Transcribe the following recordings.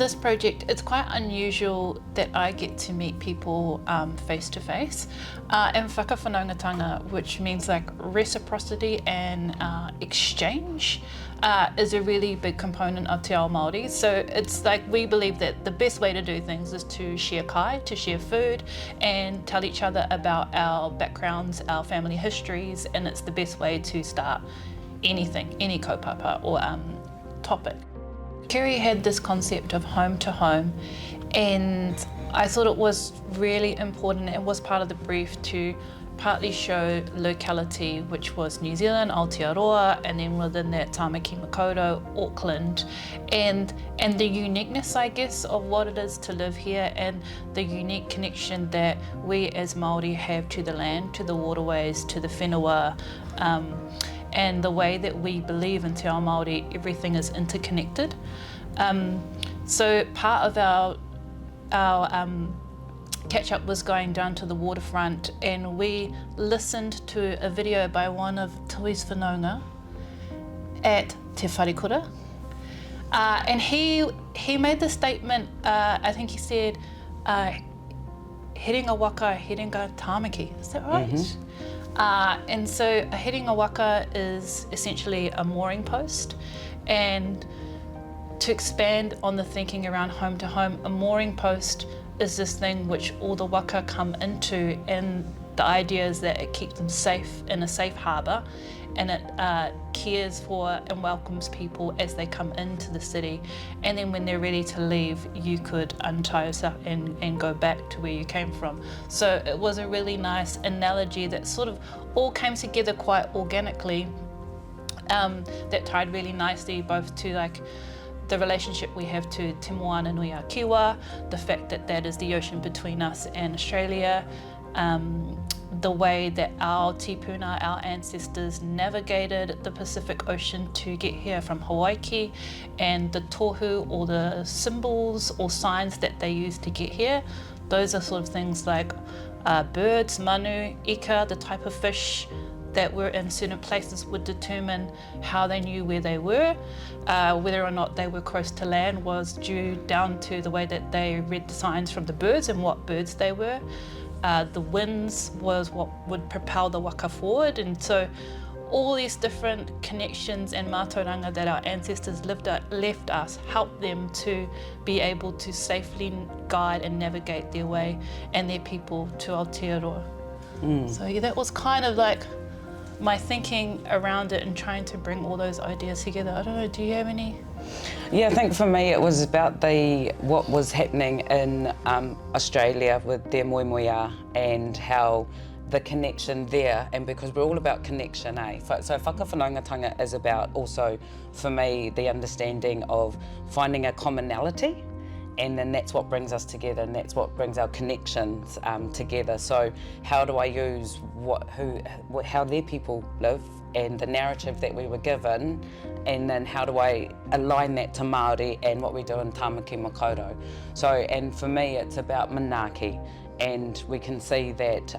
this project, it's quite unusual that I get to meet people face to face. And whakawhanaungatanga, which means like reciprocity and exchange, is a really big component of Te Ao Māori. So it's like we believe that the best way to do things is to share kai, to share food, and tell each other about our backgrounds, our family histories, and it's the best way to start anything, any kaupapa or topic. Kerry had this concept of home to home, and I thought it was really important. It was part of the brief to partly show locality, which was New Zealand, Aotearoa, and then within that Tāmaki Makaurau, Auckland, and the uniqueness, I guess, of what it is to live here, and the unique connection that we as Māori have to the land, to the waterways, to the whenua, and the way that we believe in Te Ao Māori, everything is interconnected. So part of our catch-up was going down to the waterfront, and we listened to a video by one of Tui's whanaunga at Te Wharikura. And he made the statement, I think he said, Herenga waka, Herenga tāmaki, is that right? Mm-hmm. And so a Herenga waka is essentially a mooring post, and to expand on the thinking around home to home, a mooring post is this thing which all the waka come into, and the idea is that it keeps them safe in a safe harbour, and it cares for and welcomes people as they come into the city, and then when they're ready to leave, you could untie yourself and go back to where you came from. So it was a really nice analogy that sort of all came together quite organically, that tied really nicely both to like the relationship we have to Te Moana Nui a Kiwa, the fact that that is the ocean between us and Australia, the way that our tipuna, our ancestors, navigated the Pacific Ocean to get here from Hawaii, and the tohu or the symbols or signs that they used to get here. Those are sort of things like birds, manu, ika, the type of fish that were in certain places would determine how they knew where they were. Whether or not they were close to land was due down to the way that they read the signs from the birds and what birds they were. The winds was what would propel the waka forward, and so all these different connections and mātauranga that our ancestors left us helped them to be able to safely guide and navigate their way and their people to Aotearoa. So yeah, that was kind of like my thinking around it and trying to bring all those ideas together. I don't know, do you have any? Yeah, I think for me it was about what was happening in Australia with their moemoeā and how the connection there, and because we're all about connection, So whakawhanaungatanga is about also, for me, the understanding of finding a commonality, and then that's what brings us together, and that's what brings our connections together. So how do I use how their people live and the narrative that we were given, and then how do I align that to Māori and what we do in Tāmaki Makaurau. So, and for me it's about manaaki, and we can see that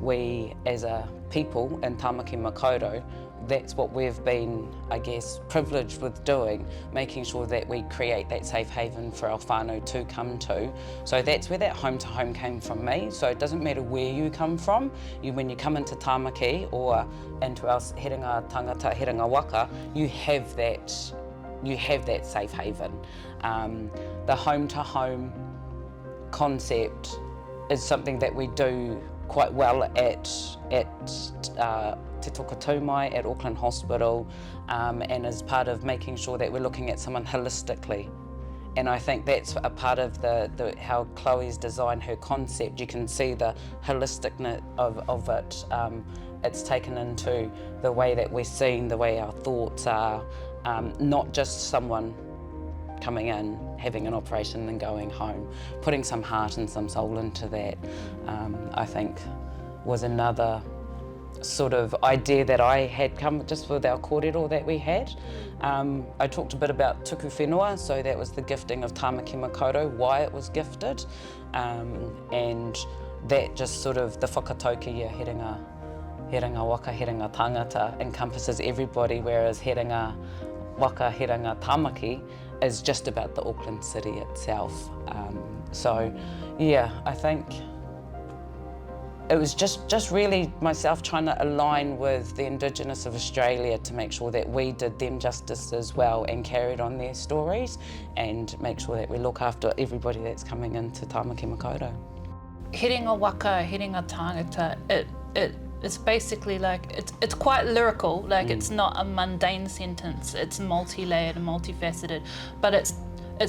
we as a people in Tāmaki Makaurau, that's what we've been, I guess, privileged with doing, making sure that we create that safe haven for our whānau to come to. So that's where that home to home came from me. So it doesn't matter where you come from, when you come into Tāmaki or into our Herenga tāngata, Herenga waka, you have that safe haven. The home to home concept is something that we do quite well at Te Tokatumai at Auckland Hospital, and as part of making sure that we're looking at someone holistically. And I think that's a part of how Chloe's designed her concept. You can see the holisticness of it. It's taken into the way that we're seen, the way our thoughts are, not just someone coming in, having an operation and then going home. Putting some heart and some soul into that, I think, was another sort of idea that I had come just with our kōrero that we had. I talked a bit about tuku whenua, so that was the gifting of Tāmaki Makaurau, why it was gifted, and that just sort of the whakatauki, Herenga waka, Herenga tāngata encompasses everybody, whereas Herenga waka, Herenga tāmaki is just about the Auckland city itself. So yeah, I think it was just really myself trying to align with the Indigenous of Australia to make sure that we did them justice as well and carried on their stories and make sure that we look after everybody that's coming into Tāmaki Makaurau. Herenga waka, herenga tāngata, it's basically like, it's quite lyrical, like it's not a mundane sentence, it's multi-layered and multifaceted, but it's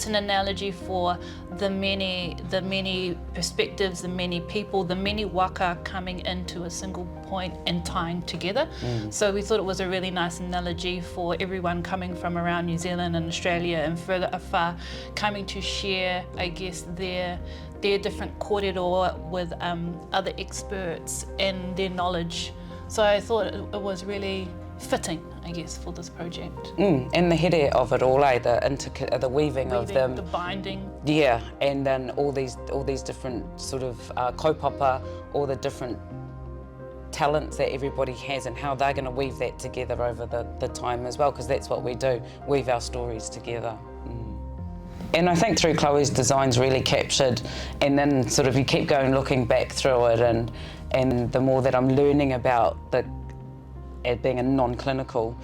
an analogy for the many perspectives, the many people, the many waka coming into a single point and tying together. So we thought it was a really nice analogy for everyone coming from around New Zealand and Australia and further afar, coming to share, I guess, their different kōrero with other experts and their knowledge. So I thought it was really fitting, I guess, for this project. And the here of it all, the weaving of them, the binding. Yeah, and then all these different sort of kaupapa, all the different talents that everybody has and how they're going to weave that together over the time as well, because that's what we do, weave our stories together. And I think through Chloe's designs really captured, and then sort of you keep going looking back through it, and the more that I'm learning about being a non-clinical,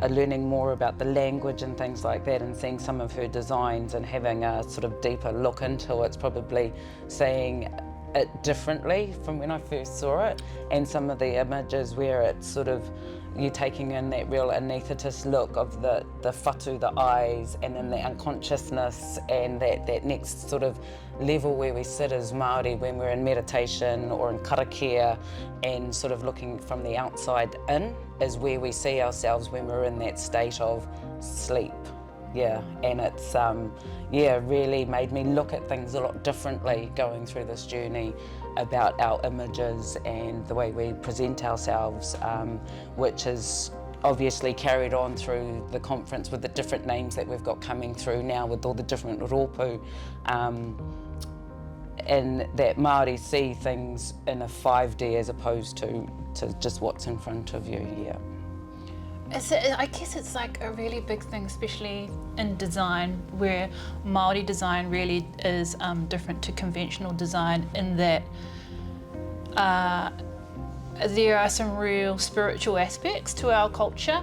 learning more about the language and things like that, and seeing some of her designs and having a sort of deeper look into it's probably seeing it differently from when I first saw it, and some of the images where it's sort of you taking in that real anaesthetist look of the whatu, the eyes, and then the unconsciousness, and that next sort of level where we sit as Māori when we're in meditation or in karakia, and sort of looking from the outside in is where we see ourselves when we're in that state of sleep. Yeah, and it's really made me look at things a lot differently going through this journey about our images and the way we present ourselves, which is obviously carried on through the conference with the different names that we've got coming through now with all the different rōpū, and that Māori see things in a 5D as opposed to just what's in front of you. Yeah. I guess it's like a really big thing, especially in design, where Māori design really is different to conventional design in that there are some real spiritual aspects to our culture,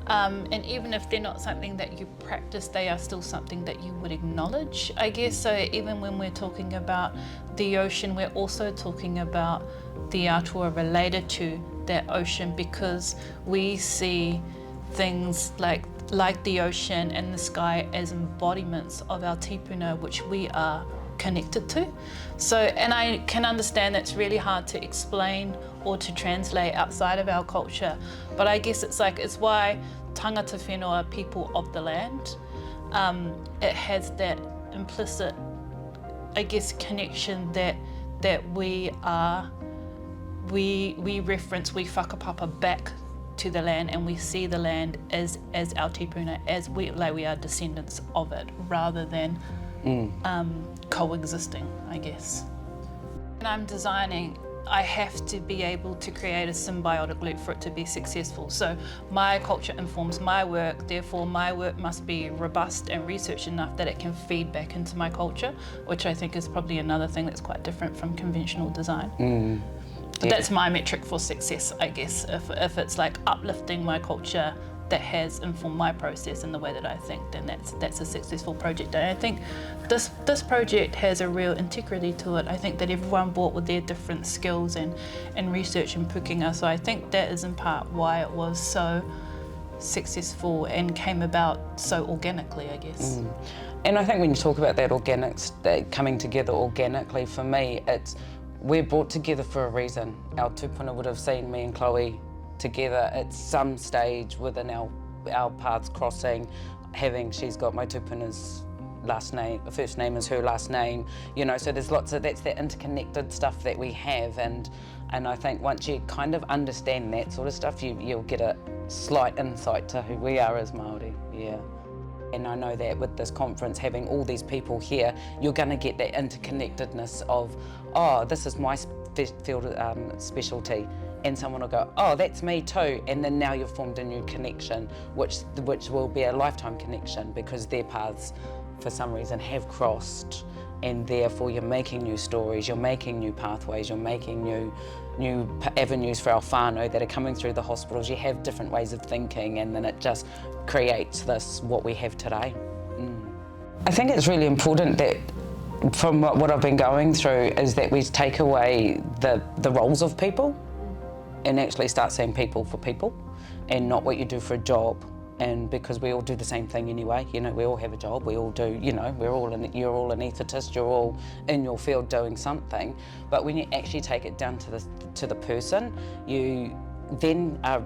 and even if they're not something that you practice, they are still something that you would acknowledge, I guess. So even when we're talking about the ocean, we're also talking about the atua related to that ocean, because we see things like the ocean and the sky as embodiments of our tipuna, which we are connected to. So, and I can understand that's really hard to explain or to translate outside of our culture, but I guess it's why tāngata whenua, people of the land, it has that implicit, I guess, connection that we reference, we whakapapa back to the land, and we see the land as our tipuna, as we are descendants of it, rather than coexisting, I guess. When I'm designing, I have to be able to create a symbiotic loop for it to be successful. So my culture informs my work, therefore my work must be robust and researched enough that it can feed back into my culture, which I think is probably another thing that's quite different from conventional design. But that's my metric for success, I guess. If it's like uplifting my culture that has informed my process in the way that I think, then that's a successful project. And I think this project has a real integrity to it. I think that everyone brought with their different skills and research and pukinga. So I think that is in part why it was so successful and came about so organically, I guess. And I think when you talk about that organics, that coming together organically, for me, we're brought together for a reason. Our tupuna would have seen me and Chloe together at some stage within our paths crossing, she's got my tupuna's last name, first name is her last name, so there's lots of, that's that interconnected stuff that we have, and I think once you kind of understand that sort of stuff, you'll get a slight insight to who we are as Māori, yeah. And I know that with this conference, having all these people here, you're going to get that interconnectedness of, oh, this is my field specialty, and someone will go, oh, that's me too, and then now you've formed a new connection, which will be a lifetime connection because their paths for some reason have crossed, and therefore you're making new stories, you're making new pathways, you're making new avenues for our whānau that are coming through the hospitals. You have different ways of thinking, and then it just creates this, what we have today. I think it's really important that from what I've been going through is that we take away the roles of people and actually start seeing people for people and not what you do for a job. And because we all do the same thing anyway, you know, we all have a job, we all do, you know, you're all an anaesthetist, you're all in your field doing something. But when you actually take it down to the person, you then are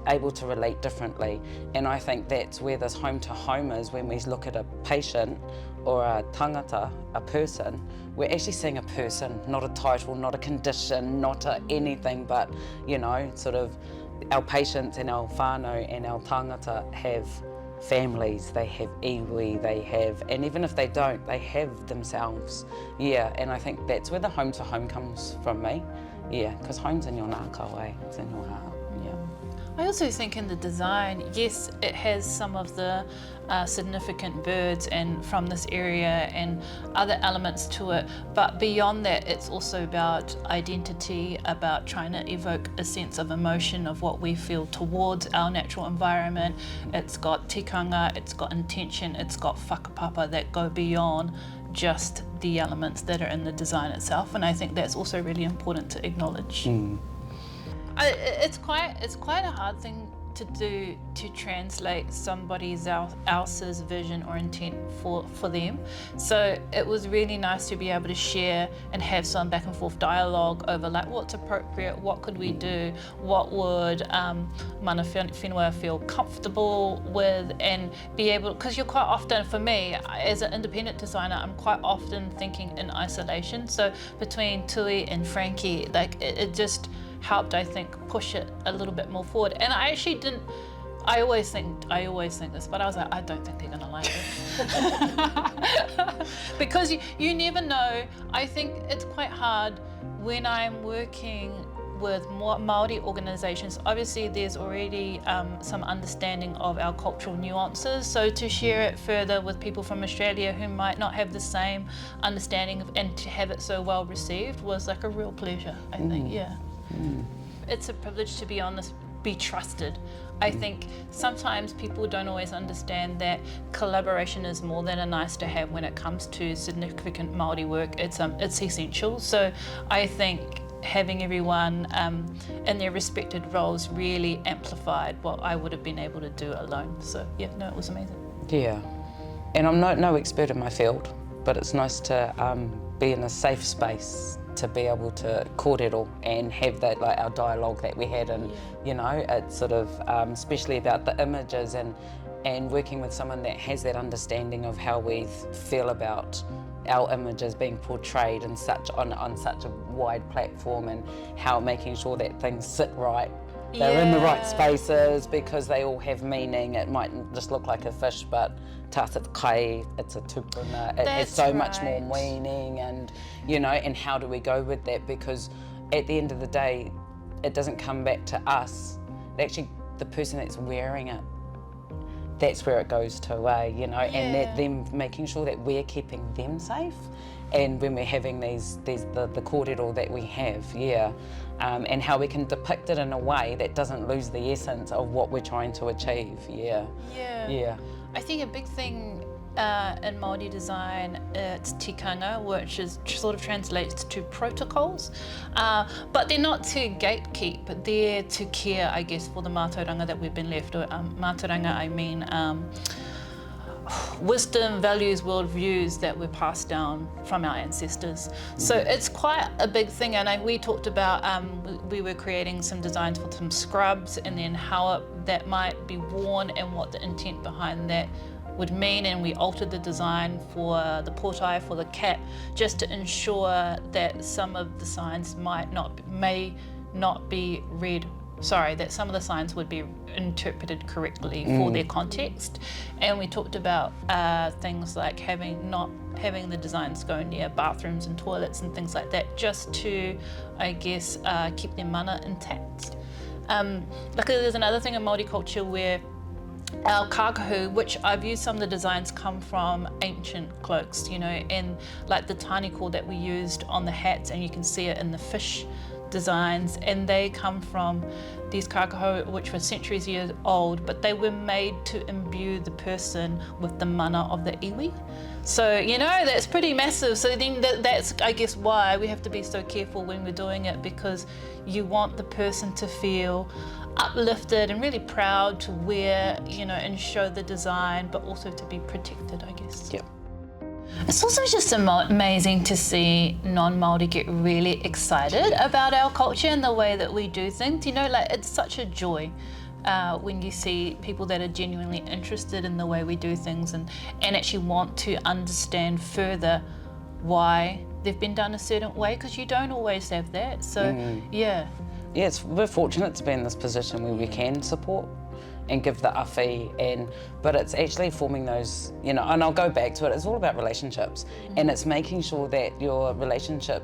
able to relate differently. And I think that's where this home to home is. When we look at a patient or a tāngata, a person, we're actually seeing a person, not a title, not a condition, not anything, but, you know, sort of our patients and our whānau and our tāngata have families, they have iwi, they have, and even if they don't, they have themselves. Yeah, and I think that's where the home to home comes from me. Yeah, because home's in your nāka way, it's in your heart. Yeah. I also think in the design, yes, it has some of the significant birds and from this area and other elements to it, but beyond that, it's also about identity, about trying to evoke a sense of emotion of what we feel towards our natural environment. It's got tikanga, it's got intention, it's got whakapapa that go beyond just the elements that are in the design itself, and I think that's also really important to acknowledge. It's quite a hard thing to do, to translate somebody else's vision or intent for them. So it was really nice to be able to share and have some back and forth dialogue over like what's appropriate, what could we do, what would mana whenua feel comfortable with, and be able, because you're quite often, for me as an independent designer, I'm quite often thinking in isolation. So between Tui and Frankie, like it just helped, I think, push it a little bit more forward. And I actually didn't, I always think this, but I was like, I don't think they're gonna like it. Because you never know. I think it's quite hard when I'm working with more Māori organisations. Obviously there's already some understanding of our cultural nuances, so to share it further with people from Australia who might not have the same understanding and to have it so well received was like a real pleasure, I think. Yeah. It's a privilege to be honest, be trusted. I think sometimes people don't always understand that collaboration is more than a nice to have when it comes to significant Māori work. It's essential. So I think having everyone in their respected roles really amplified what I would have been able to do alone. So yeah, no, it was amazing. Yeah, and I'm no expert in my field, but it's nice to be in a safe space to be able to kōrero and have that, like our dialogue that we had, and you know, it's sort of especially about the images and working with someone that has that understanding of how we feel about our images being portrayed in on such a wide platform, and how making sure that things sit right. They're in the right spaces because they all have meaning. It might just look like a fish, but tāta kai, it's a tupuna. It has so much more meaning, and you know, and how do we go with that? Because at the end of the day, it doesn't come back to us. Actually, the person that's wearing it, that's where it goes to, you know, and that them making sure that we're keeping them safe. And when we're having the kōrero that we have, and how we can depict it in a way that doesn't lose the essence of what we're trying to achieve. I think a big thing in Māori design, it's tikanga, which is sort of translates to protocols, but they're not to gatekeep, they're to care, I guess, for the mātauranga that we've been left. Mātauranga, I mean wisdom, values, worldviews that were passed down from our ancestors. So it's quite a big thing, and we talked about, we were creating some designs for some scrubs, and then how that might be worn and what the intent behind that would mean, and we altered the design for the portai, for the cap, just to ensure that some of the signs may not be read that some of the signs would be interpreted correctly for their context. And we talked about things like not having the designs go near bathrooms and toilets and things like that, just to, I guess, keep their mana intact. Luckily, there's another thing in Māori culture where our kākahu, which I've used some of the designs, come from ancient cloaks, and like the tāniko that we used on the hats, and you can see it in the fish designs, and they come from these kākahu which were centuries years old, but they were made to imbue the person with the mana of the iwi. So, that's pretty massive. So then that's, I guess, why we have to be so careful when we're doing it, because you want the person to feel uplifted and really proud to wear, and show the design, but also to be protected, I guess. Yep. It's also just amazing to see non-Māori get really excited about our culture and the way that we do things. It's such a joy when you see people that are genuinely interested in the way we do things and actually want to understand further why they've been done a certain way, because you don't always have that. So, yeah. Yes, we're fortunate to be in this position where we can support and give the awhi, but it's actually forming those, and I'll go back to it, it's all about relationships, and it's making sure that your relationship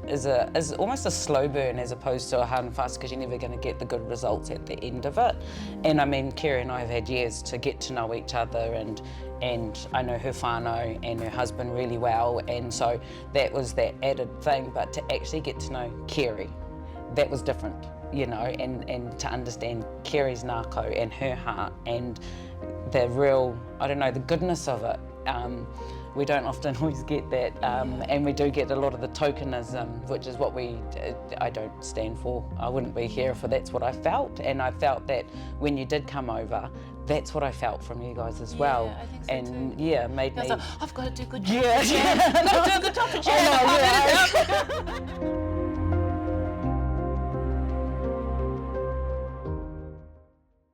is almost a slow burn as opposed to a hard and fast, because you're never going to get the good results at the end of it. And I mean, Kerry and I have had years to get to know each other, and I know her whānau and her husband really well, and so that was that added thing. But to actually get to know Kerry, that was different, and to understand Kerry's ngākau and her heart and the real, the goodness of it. We don't often always get that, and we do get a lot of the tokenism, which is what I don't stand for. I wouldn't be here if that's what I felt, and I felt that when you did come over, that's what I felt from you guys as well. I think so and too. Made me. Like, I've got to do a good job. Yeah. I've got to do a good job for Jen.